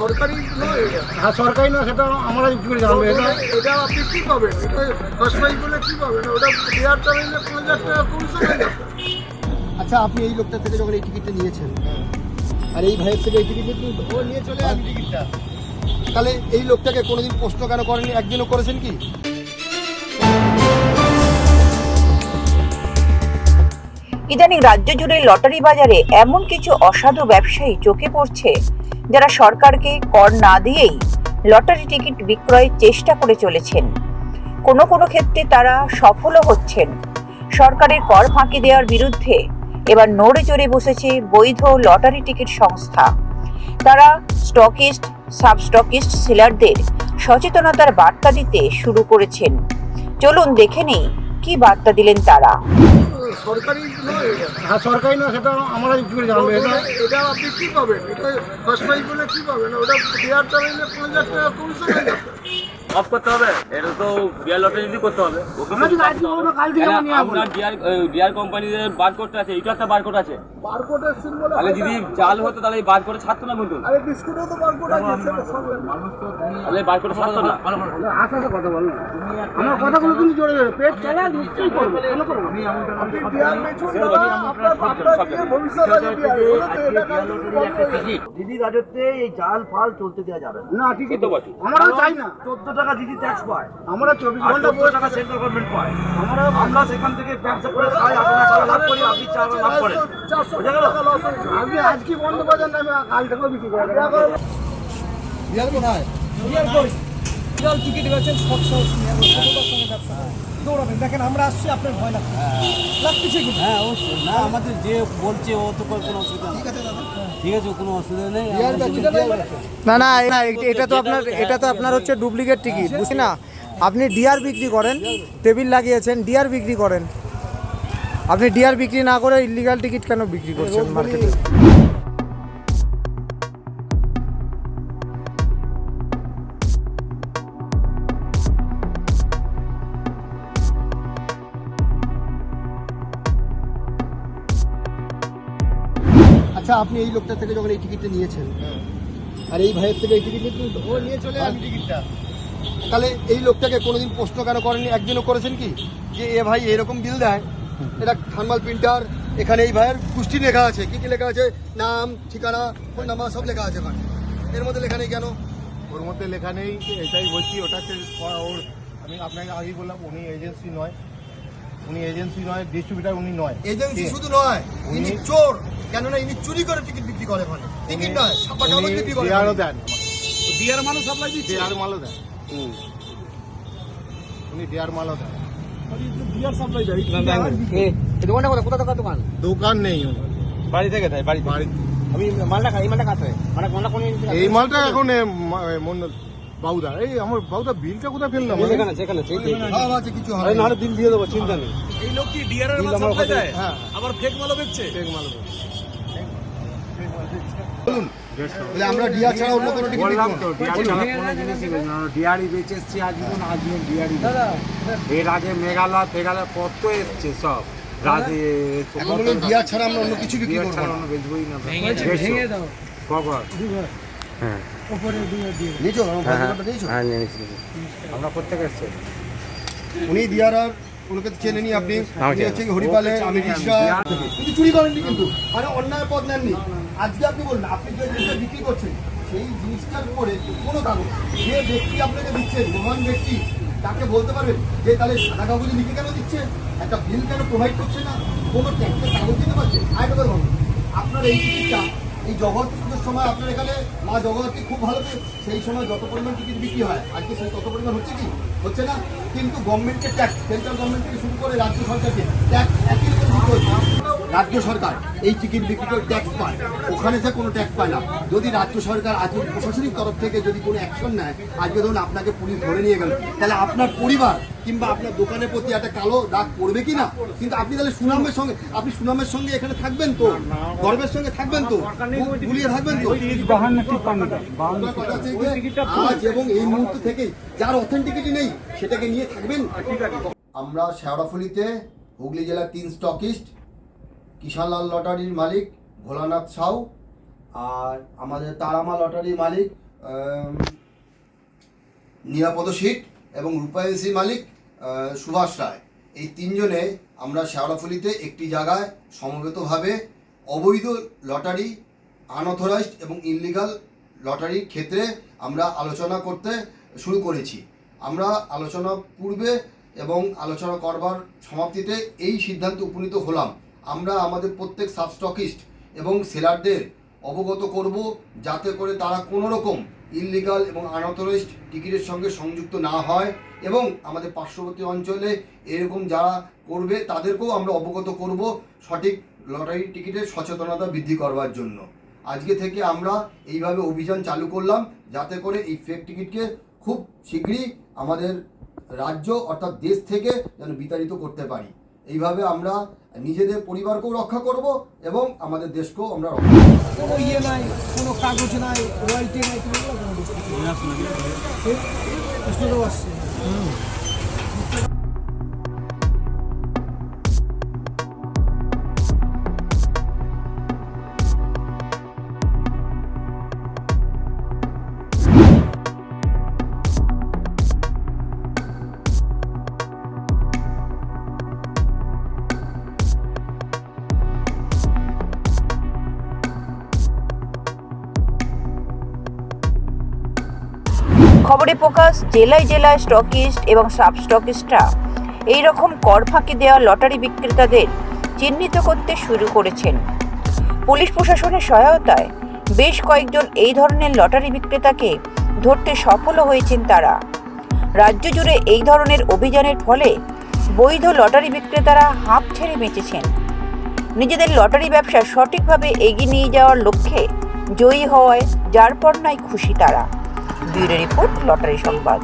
সরকারি নয় এটা। হ্যাঁ সরকারি না, সেটা আমরা কি করে জানবো? এটা আপনি কি পাবেন? এটা ফার্স্ট প্রাইজ বলে কি পাবেন? ওটা দেওয়ার টাইমে 50,000 টাকা কমিশন হয়ে যাবে। আচ্ছা, আপনি এই লোকটার থেকে যখন এই টিকিটটা নিয়েছেন আর এই ভাইয়ের থেকে এই টিকিট ও নিয়ে চলে যান টিকিটটা, তাহলে এই লোকটাকে কোনোদিন প্রশ্ন কেন করেননি? একদিনও করেছেন কি? ইদানিং রাজ্য জুড়ে লটারি বাজারে এমন কিছু অসাধু ব্যবসায়ী চোখে পড়ছে, যারা সরকারকে কর না দিয়েই লটারি টিকিট বিক্রয়ের চেষ্টা করে চলেছেন। কোনো কোনো ক্ষেত্রে তারা সফলও হচ্ছেন। সরকারের কর ফাঁকি দেওয়ার বিরুদ্ধে এবার নড়ে চড়ে বসেছে বৈধ লটারি টিকিট সংস্থা। তারা স্টকিস্ট, সাব স্টকিস্ট সেলারদের সচেতনতার বার্তা দিতে শুরু করেছেন। চলুন দেখে নেই কি বার্তা দিলেন তারা। সরকারি নয় এটা। হ্যাঁ সরকারি না, সেটা আমরা কি করে জানবো? এটা আপনি কি পাবেন? এটা ফার্স্ট প্রাইজ বলে কি পাবেন? ওটা দেওয়ার টাইমে 50,000 টাকা কমিশন হয়ে যাবে। অফ করতে হবে, এটা তো ডিআর লটারি করতে হবে। আপনার ডিআর কোম্পানির বারকোডটা আছে, এটা একটা বারকোড আছে। বারকোডের সিম্বল তাহলে যদি জাল হতো তাহলে এই বারকোডে ছাড়তো না কিন্তু, আরে বিস্কুটেও তো বারকোড আছে, মানুষ তো তাহলে এই বারকোডে ছাড়তো না। আচ্ছা কথা বল না, আমার কথাগুলো কিন্তু জোরে জোরে পেট চালা নিশ্চয়ই করবো। আপনি বিয়ার বেচুন না, আপনার ভবিষ্যৎ আছে বিয়ার। এটা কাজ দিদি রাজত্বে এই জাল ফাল চলতে দেওয়া যাবে না। না ঠিকই তো, বটে। আমরাও চাই না। 14 টাকা দিদি ট্যাক্স পায়, আমরা 24 ঘন্টা 14 টাকা সেন্ট্রাল গভর্নমেন্ট পায়। আমরা সেখান থেকে ব্যবসা করে খাই, আপনারা টাকা লাভ করি, আপনি 4 লাভ করেন। 400 বুঝা গেল? টাকা লস হয়েছে। আপনি আজকে বন্ধ বাজার না, আমি কাল থেকেও বিক্রি করে দেবো। বিয়ার কোথায়? বিশাল টিকিট গেছেন, সব সাহস নিয়ে সততার সঙ্গে ব্যবসা দৌড়াবেন। দেখেন আমরা আসছি, আপনার ভয় লাগতেছে কি? হ্যাঁ অবশ্যই না, আমাদের যে বলছে ও তো কোনো অসুবিধা নেই। ঠিক আছে, কোনো অসুবিধা নেই। না না না, এটা তো আপনার হচ্ছে ডুপ্লিকেট টিকিট, বুঝছি না? আপনি ডিআর বিক্রি করেন, টেবিল লাগিয়েছেন, ডিআর বিক্রি করেন। আপনি ডিআর বিক্রি না করে ইলিগাল টিকিট কেন বিক্রি করছেন মার্কেটে? আচ্ছা, আপনি এই লোকটার থেকে যখন এই টিকিটটা নিয়েছেন আর এই ভাইয়ের থেকে এই টিকিট ও নিয়ে চলে যান টিকিটটা, তাহলে এই লোকটাকে কোনোদিন প্রশ্ন কেন করেননি? একদিনও করেছেন কি যে এ ভাই এরকম বিল দেয়, এটা থার্মাল প্রিন্টার, এখানে এই ভাইয়ের কুষ্টি লেখা আছে, কি কি লেখা আছে, নাম, ঠিকানা, ফোন নাম্বার সব লেখা আছে ওখানে, এর মধ্যে লেখা নেই কেন? ওর মধ্যে লেখা নেই, এটাই বলছি। ওটা হচ্ছে ওর, আমি আপনাকে আগেই বললাম, উনি এজেন্সি নয়, ডিস্ট্রিবিউটার উনি নয়। এজেন্সি শুধু নয়, ইনি চোর। কেননা ইনি চুরি করে টিকিট বিক্রি করে, ওখানে টিকিট নয়, ছাপ্পা কাগজ বিক্রি করে। ডিআরও দেন, বিয়ার মানুষ সাপ্লাই দিচ্ছে। ডিআর মালও দেন, উনি ডিআর মালও দেন। বিয়ার সাপ্লাই দেয়। দোকানটা কোথা কোথা দোকান? দোকান নেই উনি, বাড়ি থেকে দেয়, বাড়ি বাড়ি। আমি মালটা খাই, এই মালটা কাছে মানে কোনটা কোন এই মালটা এখন বাউদা, এই আমার বাউদা বিলটা কোথায় ফেললাম? এখানে সেখানে সব আছে, কিছু হয় না, হলে বিল দিয়ে দেবো, চিন্তা নেই। এই লোক কি ডিয়ার এর মাল সাপ্লাই দেয়? হ্যাঁ, আবার ফেক মালও বেচছে। এক মাল বলে আমরা ডিআর ছাড়া অন্য কোনো টিকিট বললাম বিক্রি তো করি না। ডিআরি ছাড়া কোনো জিনিসই বেচি না। ডিআরি বেচে এসছি আজীবন ডিআরি। এর আগে মেঘালয় কত এসছে সব রাজে। এখন বলে ডিআর ছাড়া আমরা অন্য কিছু বিক্রি করবো ছাড়া না। অন্য বেচবই না। ভেঙে দাও কখন? হ্যাঁ উপরে দিয়ে নিয়েছো আমার ভদ্রলোকটা নিয়েছো? হ্যাঁ নিয়েছি। আমরা কোথেকে এসছি? উনি ডিআর আর ওনাকে চেনেনি আপনি, উনি হচ্ছে কি হরিপালে, আমি রিক্সা। কিন্তু চুরি করেননি, কিন্তু মানে অন্যায় পথ নেননি। আজকে আপনি বলুন, আপনি যে জিনিসটা বিক্রি করছেন সেই জিনিসটার উপরে কোনো কাগজ, যে ব্যক্তি আপনাকে দিচ্ছেন, মহান ব্যক্তি, তাকে বলতে পারবেন যে তাহলে সাদা কাগজে লিখে কেন দিচ্ছে, একটা বিল কেন প্রোভাইড করছে না, কোনো ট্যাক্সের কাগজ দিতে পারছে? আরেকটা কথা বলুন, আপনার এই টিকিটটা এই জগৎ পুজোর সময় আপনার এখানে মা জগৎকে খুব ভালো করে, সেই সময় যত পরিমাণ টিকিট বিক্রি হয় আজকে সেই তত পরিমাণ হচ্ছে কি? হচ্ছে না। কিন্তু গভর্নমেন্টের ট্যাক্স, সেন্ট্রাল গভর্নমেন্ট থেকে শুরু করে রাজ্য সরকারকে ট্যাক্স একই রকম দিতে হচ্ছে। রাজ্য সরকার এই টিকিট বিক্রি করে ট্যাক্স পায়, ওখানে সে কোনো ট্যাক্স পায় না। যদি রাজ্য সরকার আজকে প্রশাসনিক তরফ থেকে যদি কোনো অ্যাকশন নেয়, আজকে ধরুন আপনাকে পুলিশ ধরে নিয়ে গেল, তাহলে আপনার পরিবার কিংবা আপনার দোকানের প্রতি একটা কালো দাগ পড়বে কি না? কিন্তু আপনি তাহলে সুনামের সঙ্গে এখানে থাকবেন তো, গর্বের সঙ্গে থাকবেন তো, ভুলিয়ে থাকবেন তো। আজ এবং এই মুহূর্ত থেকে যার অথেন্টিকিটি নেই সেটাকে নিয়ে থাকবেন। আমরা শেওড়াফুলিতে হুগলি জেলার 3 স্টকিস্ট, কিষানলাল লটারির মালিক ভোলানাথ সাউ আর আমাদের তারামা লটারির মালিক নিরাপদ শীত এবং রূপায়ণী মালিক সুভাষ রায়, এই তিনজনে আমরা শেওড়াফুলিতে একটি জায়গায় সমবেতভাবে অবৈধ লটারি, আনঅথরাইজড এবং ইনলিগাল লটারির ক্ষেত্রে আমরা আলোচনা করতে শুরু করেছি। আমরা আলোচনা পূর্বে এবং আলোচনা করবার সমাপ্তিতে এই সিদ্ধান্তে উপনীত হলাম, আমরা আমাদের প্রত্যেক সাবস্টকিস্ট এবং সেলারদের অবগত করব, যাতে করে তারা কোনো রকম ইললিগাল এবং আনঅথরাইজড টিকিটের সঙ্গে সংযুক্ত না হয়, এবং আমাদের পার্শ্ববর্তী অঞ্চলে এরকম যারা করবে তাদেরকেও আমরা অবগত করব সঠিক লটারি টিকিটের সচেতনতা বৃদ্ধি করবার জন্য। আজকে থেকে আমরা এইভাবে অভিযান চালু করলাম, যাতে করে এই ফেক টিকিটকে খুব শীঘ্রই আমাদের রাজ্য অর্থাৎ দেশ থেকে যেন বিতাড়িত করতে পারি। এইভাবে আমরা নিজেদের পরিবারকেও রক্ষা করব এবং আমাদের দেশকেও আমরা রক্ষা করব। কোনো ইয়ে নাই, কোনো কাগজ নাই, রয়্যালটি নাই, কোনো আসছে। খবরে প্রকাশ, জেলায় জেলায় স্টকিস্ট এবং সাব স্টকিস্টরা এই রকম কর ফাঁকি দেওয়া লটারি বিক্রেতাদের চিহ্নিত করতে শুরু করেছেন। পুলিশ প্রশাসনের সহায়তায় বেশ কয়েকজন এই ধরনের লটারি বিক্রেতাকে ধরতে সফল হয়েছেন তারা। রাজ্য জুড়ে এই ধরনের অভিযানের ফলে বৈধ লটারি বিক্রেতারা হাঁপ ছেড়ে বেঁচেছেন। নিজেদের লটারি ব্যবসা সঠিকভাবে এগিয়ে নিয়ে যাওয়ার লক্ষ্যে জয়ী হওয়ায় যার পর নাই খুশি তারা। ব্যুরো রিপোর্ট, লটারি সংবাদ।